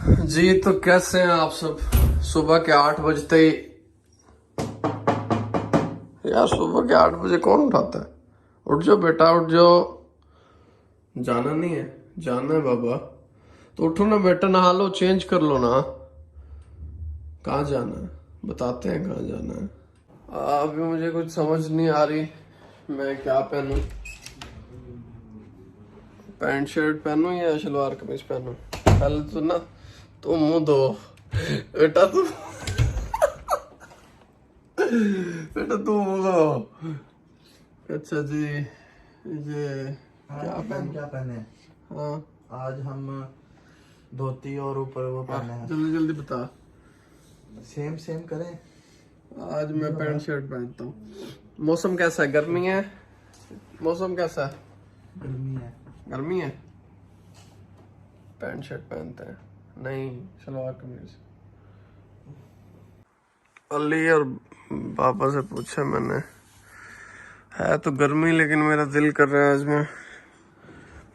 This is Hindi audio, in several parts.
जी तो कैसे हैं आप सब। सुबह के 8 बजते ही, यार सुबह के 8 बजे कौन उठाता है। उठ जाओ बेटा उठ जाओ। जाना नहीं है, जाना है बाबा तो उठो ना बेटा, नहा लो, चेंज कर लो ना। कहाँ जाना है बताते हैं, कहाँ जाना है। अभी मुझे कुछ समझ नहीं आ रही मैं क्या पहनूं। पैंट शर्ट पहनूं या शलवार कमीज पहनूं। पहले तो ना तो मुंह धो बेटा, तू बेटा तू मुंह धो। अच्छा जी, ये क्या पहने? हाँ आज हम धोती और ऊपर वो पहने हैं। जल्दी जल्दी बता। सेम सेम करें। आज मैं पैंट शर्ट पहनता हूँ। मौसम कैसा है? गर्मी है? मौसम कैसा है? गर्मी है। गर्मी है, पैंट शर्ट पहनते हैं, नहीं सलवार कमीज। अली और पापा से पूछा मैंने, है तो गर्मी लेकिन मेरा दिल कर रहा है आज मैं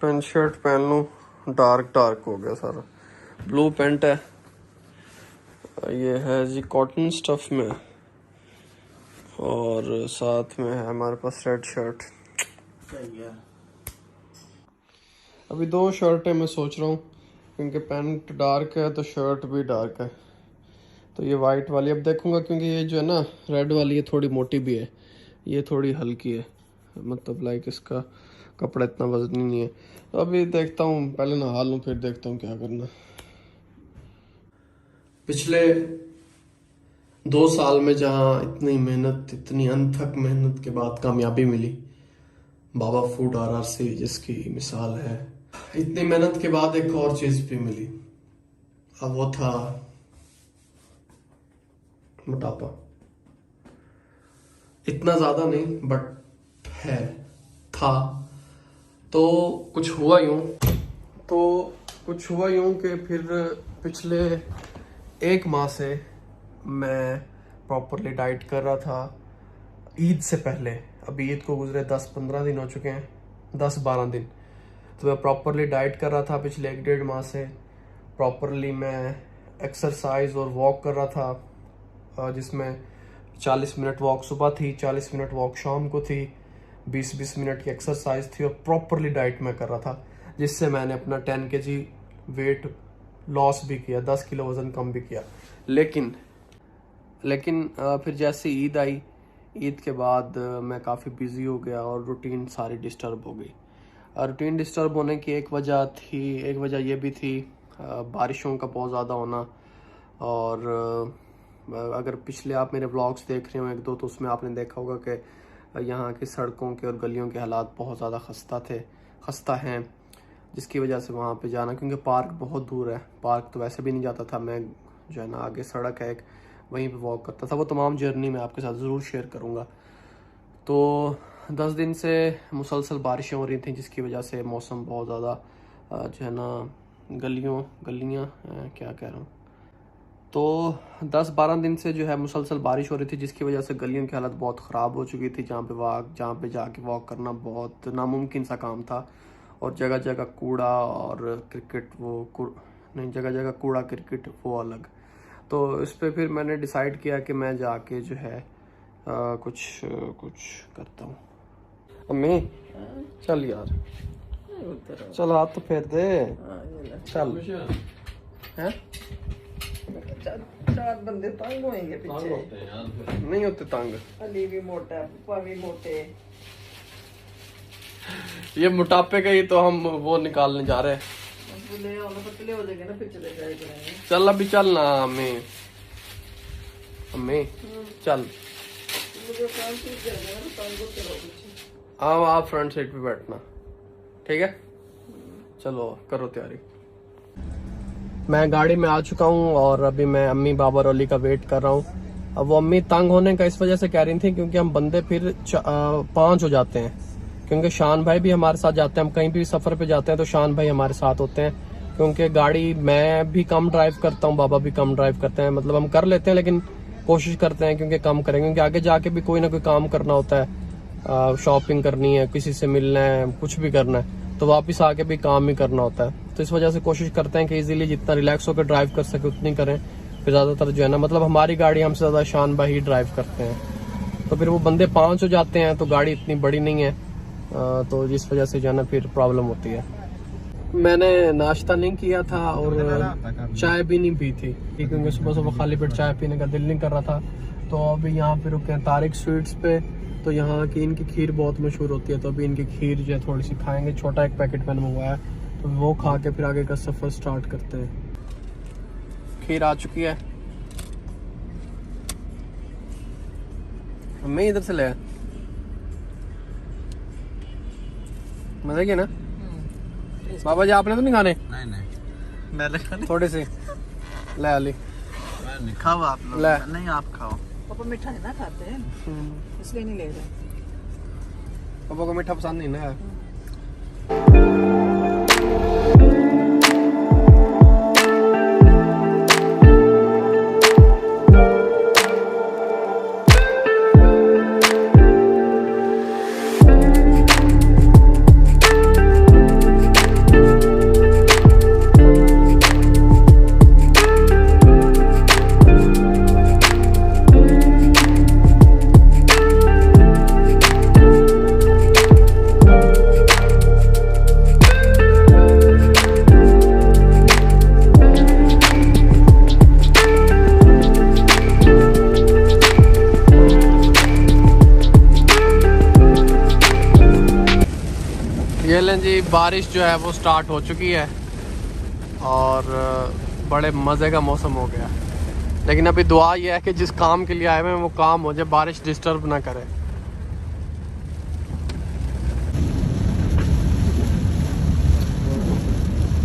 पैंट शर्ट पहन लूं। डार्क डार्क हो गया सारा। ब्लू पैंट है, ये है जी कॉटन स्टफ में, और साथ में है हमारे पास रेड शर्ट। सही है। अभी 2 शर्टें मैं सोच रहा हूँ, क्योंकि पैंट डार्क है तो शर्ट भी डार्क है। तो ये वाइट वाली अब देखूंगा, क्योंकि ये जो है ना रेड वाली ये थोड़ी मोटी भी है, ये थोड़ी हल्की है, मतलब लाइक इसका कपड़ा इतना वजनी नहीं है। तो अभी देखता हूँ, पहले नहा लूँ फिर देखता हूँ क्या करना। पिछले 2 साल में जहाँ इतनी मेहनत, इतनी अनथक मेहनत के बाद कामयाबी मिली, बाबा फूड RRC जिसकी मिसाल है, इतनी मेहनत के बाद एक और चीज भी मिली। अब वो था मोटापा। इतना ज्यादा नहीं बट है, था। तो कुछ हुआ यूं कि फिर पिछले 1 माह से मैं प्रॉपरली डाइट कर रहा था। ईद से पहले, अभी ईद को गुजरे 10-15 दिन हो चुके हैं, 10-12 दिन। तो मैं प्रॉपरली डाइट कर रहा था पिछले 1-1.5 माह से। प्रॉपरली मैं एक्सरसाइज और वॉक कर रहा था, जिसमें 40 मिनट वॉक सुबह थी, 40 मिनट वॉक शाम को थी, 20-20 मिनट की एक्सरसाइज थी, और प्रॉपरली डाइट में कर रहा था, जिससे मैंने अपना 10 kg वेट लॉस भी किया, 10 किलो वजन कम भी किया। लेकिन फिर जैसे ईद आई, ईद के बाद मैं काफ़ी बिजी हो गया और रूटीन सारी डिस्टर्ब हो गई। रूटीन डिस्टर्ब होने की एक वजह ये भी थी, बारिशों का बहुत ज़्यादा होना। और अगर पिछले आप मेरे व्लॉग्स देख रहे हो 1-2, तो उसमें आपने देखा होगा कि यहाँ की सड़कों के और गलियों के हालात बहुत ज़्यादा खस्ता हैं, जिसकी वजह से वहाँ पे जाना, क्योंकि पार्क बहुत दूर है, पार्क तो वैसे भी नहीं जाता था मैं, जो है ना आगे सड़क है एक, वहीं पे वॉक करता था। वो तमाम जर्नी मैं आपके साथ ज़रूर शेयर करूँगा। तो 10 दिन से मुसलसल बारिशें हो रही थी, जिसकी वजह से मौसम बहुत ज़्यादा जो है ना गलियाँ क्या कह रहा हूँ, तो 10-12 दिन से जो है मुसलसल बारिश हो रही थी, जिसकी वजह से गलियों की हालत बहुत ख़राब हो चुकी थी, जहाँ पे जाके वॉक करना बहुत नामुमकिन सा काम था। और जगह जगह कूड़ा और क्रिकेट जगह जगह कूड़ा क्रिकेट वो अलग। तो इस पे फिर मैंने डिसाइड किया कि मैं जाके जो है कुछ करता हूँ। अम्मी चल यार, चल हाथ तो फेर दे, चल। हैं 4 बंदे तंग होएंगे पीछे। नहीं होते तंग, अली भी मोटा है, पापा भी मोटे। ये मोटापे का ही तो हम वो निकालने जा रहे हैं। पतले हो जाएंगे ना, फिर चले जाएंगे। चल अभी चल ना अम्मी, चल। आप फ्रंट सीट पे बैठना, ठीक है? चलो करो तैयारी। मैं गाड़ी में आ चुका हूँ और अभी मैं अम्मी बाबा और अली का वेट कर रहा हूँ। अब वो अम्मी तंग होने का इस वजह से कह रही थी क्योंकि हम बंदे फिर 5 हो जाते हैं, क्योंकि शान भाई भी हमारे साथ जाते हैं। हम कहीं भी सफर पे जाते हैं तो शान भाई हमारे साथ होते हैं, क्योंकि गाड़ी मैं भी कम ड्राइव करता हूँ, बाबा भी कम ड्राइव करते हैं। मतलब हम कर लेते हैं लेकिन कोशिश करते हैं क्योंकि कम करेंगे, क्योंकि आगे जाके भी कोई ना कोई काम करना होता है, शॉपिंग करनी है, किसी से मिलना है, कुछ भी करना है, तो वापस आके भी काम ही करना होता है। तो इस वजह से कोशिश करते हैं कि इजीली जितना रिलैक्स होकर ड्राइव कर सके उतनी करें। फिर ज़्यादातर जो है ना, मतलब हमारी गाड़ी हमसे ज़्यादा शान भाई ही ड्राइव करते हैं, तो फिर वो बंदे 5 हो जाते हैं, तो गाड़ी इतनी बड़ी नहीं है, तो जिस वजह से जो है ना फिर प्रॉब्लम होती है। मैंने नाश्ता नहीं किया था और चाय भी नहीं पी थी, क्योंकि सुबह सुबह खाली पेट चाय पीने का दिल नहीं कर रहा था। तो अभी यहाँ पे रुके हैं तारिक स्वीट्स पे, तो यहाँ की इनकी खीर बहुत मशहूर होती है, तो अभी इनकी खीर जो है थोड़ी सी खाएंगे। छोटा एक पैकेट मैंने मंगवाया, तो वो खा के फिर आगे का सफ़र स्टार्ट करते हैं। खीर आ चुकी है, मैं इधर से ले आया, मजा किया ना। बाबा जी आपने तो नहीं खाने? नहीं मैंने खाने थोड़े से ले अली, नहीं खाओ आप लोग, ले। नहीं आप खाओ। पापा मीठा नहीं ना खाते हैं, इसलिए नहीं ले रहे। पापा को मीठा पसंद नहीं ना यार। ये लें जी, बारिश जो है वो स्टार्ट हो चुकी है और बड़े मज़े का मौसम हो गया, लेकिन अभी दुआ ये है कि जिस काम के लिए आए हुए हैं वो काम हो जाए, बारिश डिस्टर्ब ना करे।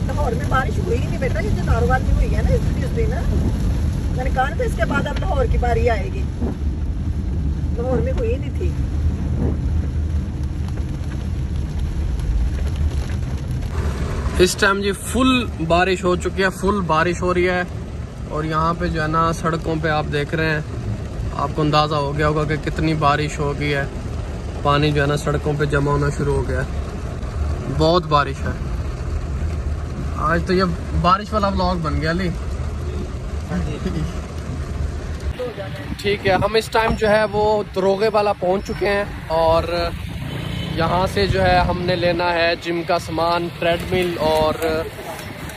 लाहौर में बारिश हुई ही नहीं बेटा, ये जो नारोवाल में हुई है ना इस दिन, मैंने कहा था इसके बाद अब लाहौर की बारी आएगी। लाहौर में हुई नहीं थी। इस टाइम जी फुल बारिश हो चुकी है, फुल बारिश हो रही है। और यहाँ पे जो है ना सड़कों पे आप देख रहे हैं, आपको अंदाज़ा हो गया होगा कि कितनी बारिश हो गई है। पानी जो है ना सड़कों पे जमा होना शुरू हो गया है, बहुत बारिश है। आज तो ये बारिश वाला व्लॉग बन गया ली। ठीक है, हम इस टाइम जो है वो दरोगे वाला पहुँच चुके हैं और यहाँ से जो है हमने लेना है जिम का सामान, ट्रेडमिल और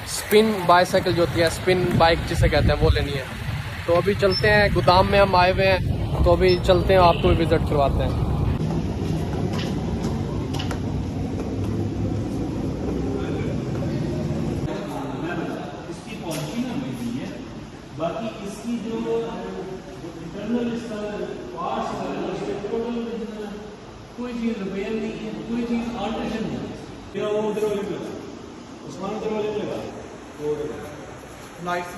स्पिन बाइसाइकिल जो होती है, स्पिन बाइक जिसे कहते हैं, वो लेनी है। तो अभी चलते हैं, गोदाम में हम आए हुए हैं, तो अभी चलते हैं, आपको भी विज़िट करवाते हैं। बाकी इसकी जो इंटरनल इसका पार्ट्स कोई चीज़ रिपेयर नहीं है, कोई चीज़ आल्ट्रेशन नहीं है। वो उधर वाले उस्मान उधर वाले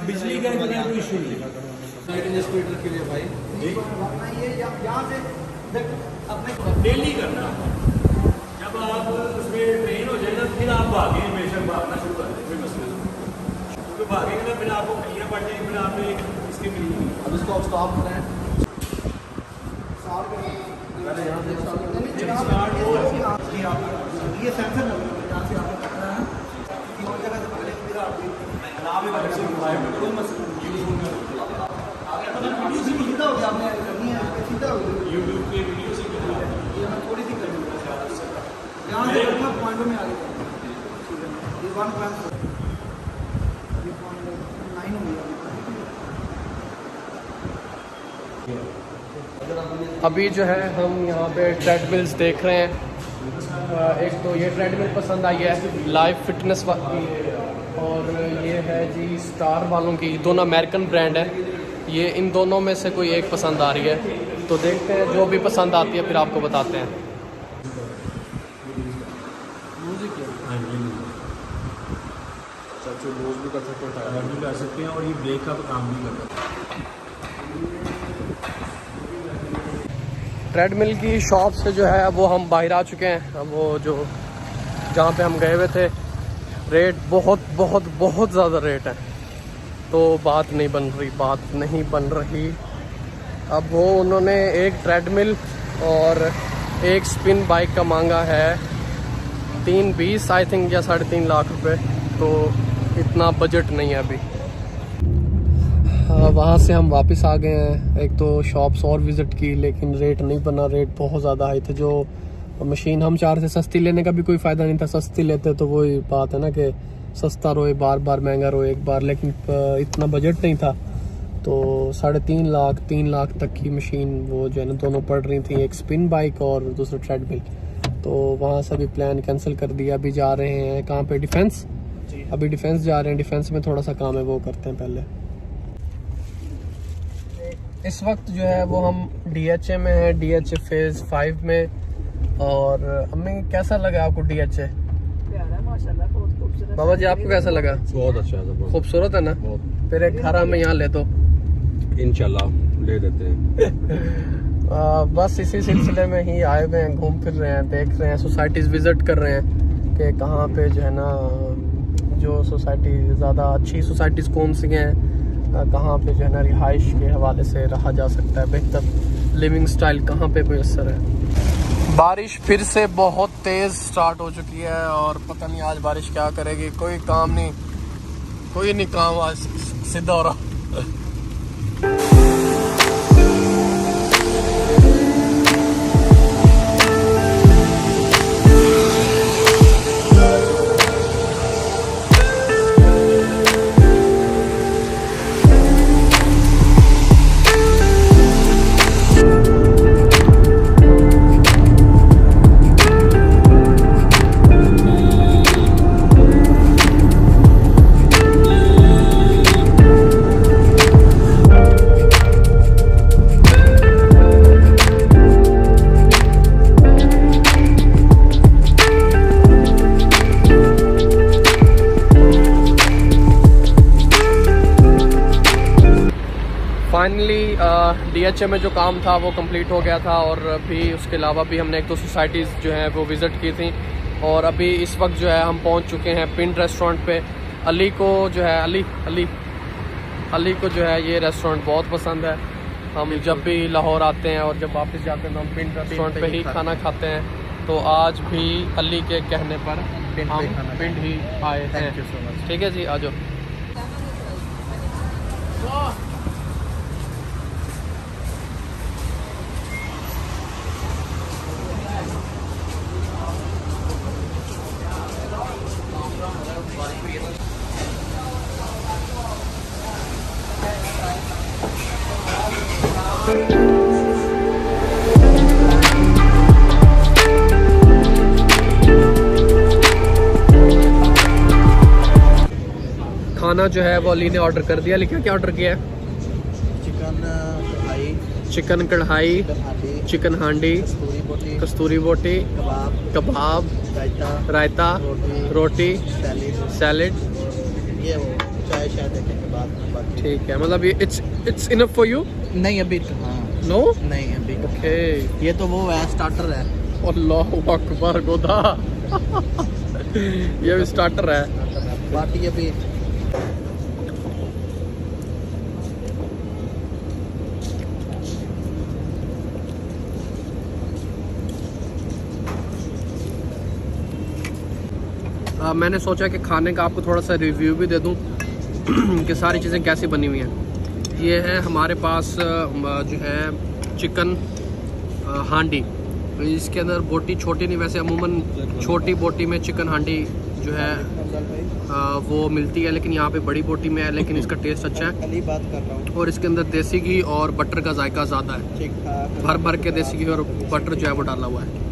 बिजली का इतना कोई इशू नहीं है। स्कूटर के लिए भाई डेली करना, जब आप उसमें ट्रेन हो जाएगा फिर आप भागे, बेशक भागना शुरू कर दें, कोई मसला नहीं। क्योंकि भागेंगे ना फिर आपको क्लियर पड़ जाएगी, फिर आपने इसके मिली। अब इसको स्टॉप करें। ये सेंसर यहाँ से आपको पकड़ना है, और जगह से पकड़े फिर आप सीधा हो गया, आपने करनी है सीधा हो गया। यूट्यूब पे वीडियो से ये मैं थोड़ी सी करनी है, यहाँ से करना पॉइंटों में आ गया। ये 1.9 हो गया। अभी जो है हम यहाँ पे ट्रेडमिल्स देख रहे हैं। एक तो ये ट्रेडमिल पसंद आई है लाइफ फिटनेस की, और ये है जी स्टार वालों की, दोनों अमेरिकन ब्रांड है। ये इन दोनों में से कोई एक पसंद आ रही है, तो देखते हैं, जो भी पसंद आती है फिर आपको बताते हैं। भी कर सकते हैं और ये ब्रेक का काम भी करता है। ट्रेडमिल की शॉप से जो है वो हम बाहर आ चुके हैं। अब वो जो जहाँ पे हम गए हुए थे, रेट बहुत बहुत बहुत ज़्यादा रेट है, तो बात नहीं बन रही। अब वो उन्होंने एक ट्रेडमिल और एक स्पिन बाइक का मांगा है 320 आई थिंक या 3.5 लाख रुपए। तो इतना बजट नहीं है अभी। वहाँ से हम वापस आ गए हैं। एक तो शॉप्स और विज़िट की, लेकिन रेट नहीं बना, रेट बहुत ज़्यादा हाई थे। जो मशीन हम चाह रहे थे सस्ती लेने का भी कोई फ़ायदा नहीं था, सस्ती लेते तो वही बात है ना कि सस्ता रोए बार बार, महंगा रोए एक बार, लेकिन इतना बजट नहीं था। तो 3.5 3 लाख तक की मशीन वो जो है ना दोनों पड़ रही थी, एक स्पिन बाइक और दूसरा ट्रेडमिल। तो वहाँ से अभी प्लान कैंसिल कर दिया। अभी जा रहे हैं कहाँ पे, डिफेंस। अभी डिफेंस जा रहे हैं, डिफेंस में थोड़ा सा काम है वो करते हैं पहले। इस वक्त जो है वो हम DHA में है, DHA फेज 5 में। और अम्मी कैसा लगा आपको DHA? प्यारा है माशाल्लाह, बहुत खूबसूरत। बाबा जी आपको कैसा लगा? बहुत अच्छा है, खूबसूरत है ना? बहुत। फिर एक घर में यहाँ ले दो इंशाल्लाह ले देते हैं। बस इसी सिलसिले में ही आए हुए हैं, घूम फिर रहे हैं, देख रहे हैं, सोसाइटीज़ विज़िट कर रहे हैं कि कहाँ पे जो है ना जो सोसाइटी ज़्यादा अच्छी सोसाइटीज़ कौन सी हैं, कहाँ पे जो है ना रिहाइश के हवाले से रहा जा सकता है, बेहतर लिविंग स्टाइल कहाँ पे मैसर है। बारिश फिर से बहुत तेज़ स्टार्ट हो चुकी है और पता नहीं आज बारिश क्या करेगी। कोई नहीं काम आज सीधा हो रहा। फाइनली DHA में जो काम था वो कंप्लीट हो गया था। और अभी उसके अलावा भी हमने 1-2 सोसाइटीज़ जो हैं वो विज़िट की थी। और अभी इस वक्त जो है हम पहुंच चुके हैं पिंड रेस्टोरेंट पे। अली को जो है अली को जो है ये रेस्टोरेंट बहुत पसंद है। हम जब भी लाहौर आते हैं और जब वापस जाते हैं तो हम पिंड रेस्टोरेंट पे ही खाना खाते हैं। तो आज भी अली के कहने पर हम पिंड ही आए हैं। ठीक है जी, आ जाओ। खाना जो है वो अली ने ऑर्डर कर दिया। लेकिन क्या ऑर्डर किया है? चिकन कढ़ाई, चिकन हांडी, कस्तूरी बोटी, कबाब, रायता, रोटी, सैलेड। चाय शायद देखने के बाद में बाकी। ठीक है, मतलब ये इट्स इनफ फॉर यू? नहीं अभी तो, हाँ नो नहीं अभी। ओके, ये तो वो है स्टार्टर है। अल्लाहु अकबर गोदा। ये भी स्टार्टर है। बाकी अभी मैंने सोचा कि खाने का आपको थोड़ा सा रिव्यू भी दे दूं कि सारी चीज़ें कैसी बनी हुई हैं। ये है हमारे पास जो है चिकन हांडी। इसके अंदर बोटी छोटी नहीं, वैसे अमूमन छोटी बोटी में चिकन हांडी जो है वो मिलती है, लेकिन यहाँ पे बड़ी बोटी में है, लेकिन इसका टेस्ट अच्छा है। कल ही बात कर रहा हूँ। और इसके अंदर देसी घी और बटर का जायका ज़्यादा है। ठीक ठाक भर भर के देसी घी और बटर जो है वो डाला हुआ है।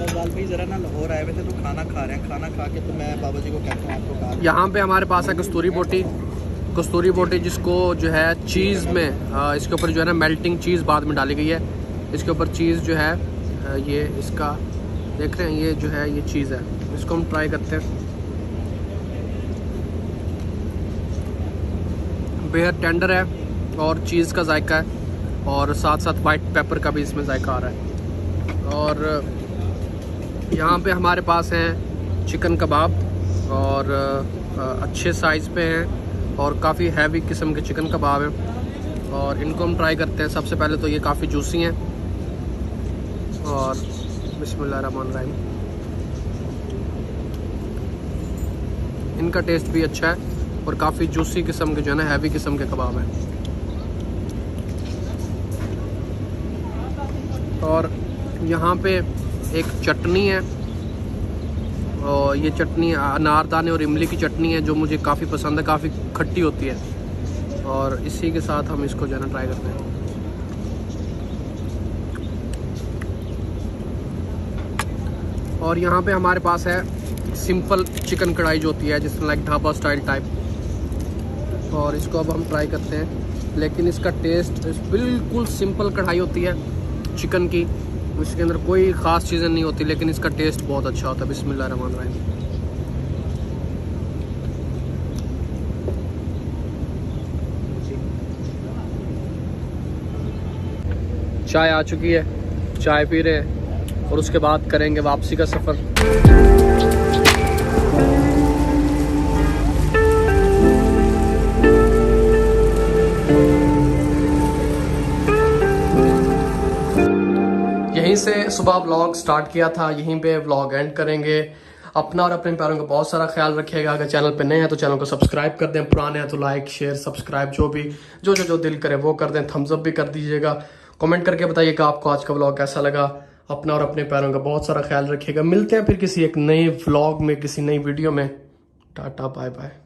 दाल भाई जरा ना लाहौर आए हुए थे तो खाना खा रहे हैं। खाना खा के तो मैं बाबा जी को कहता हूँ आपको कहा। यहाँ पे हमारे पास है कस्तूरी बोटी जिसको जो है चीज़ में इसके ऊपर जो है ना मेल्टिंग चीज़ बाद में डाली गई है। इसके ऊपर चीज़ जो है ये इसका देख रहे हैं, ये जो है ये चीज़ है। इसको हम ट्राई करते हैं। बेहद टेंडर है और चीज़ का जायका है, और साथ साथ वाइट पेपर का भी इसमें जायका आ रहा है। और यहाँ पे हमारे पास हैं चिकन कबाब और अच्छे साइज़ पे हैं और काफ़ी हैवी किस्म के चिकन कबाब हैं, और इनको हम ट्राई करते हैं। सबसे पहले तो ये काफ़ी जूसी हैं। और बिस्मिल्लाहिर्रहमानिर्रहीम। इनका टेस्ट भी अच्छा है और काफ़ी जूसी किस्म के जो है ना हैवी किस्म के कबाब हैं। और यहाँ पे एक चटनी है और ये चटनी अनारदाने और इमली की चटनी है जो मुझे काफ़ी पसंद है, काफ़ी खट्टी होती है। और इसी के साथ हम इसको जो है ना ट्राई करते हैं। और यहाँ पे हमारे पास है सिंपल चिकन कढ़ाई जो होती है जिसमें लाइक ढाबा स्टाइल टाइप, और इसको अब हम ट्राई करते हैं। लेकिन इसका टेस्ट बिल्कुल सिंपल कढ़ाई होती है चिकन की, इसके अंदर कोई ख़ास चीज़ें नहीं होती, लेकिन इसका टेस्ट बहुत अच्छा होता है। बिस्मिल्लाहिर्रहमानिर्रहीम। चाय आ चुकी है, चाय पी रहे हैं और उसके बाद करेंगे वापसी का सफ़र। यहीं से सुबह व्लॉग स्टार्ट किया था, यहीं पे व्लॉग एंड करेंगे। अपना और अपने प्यारों का बहुत सारा ख्याल रखिएगा। अगर चैनल पे नए हैं तो चैनल को सब्सक्राइब कर दें, पुराने हैं तो लाइक शेयर सब्सक्राइब जो दिल करे वो कर दें। थम्स अप भी कर दीजिएगा। कमेंट करके बताइएगा आपको आज का व्लॉग कैसा लगा। अपना और अपने प्यारों का बहुत सारा ख्याल रखिएगा। मिलते हैं फिर किसी एक नए व्लॉग में, किसी नई वीडियो में। टाटा बाय बाय।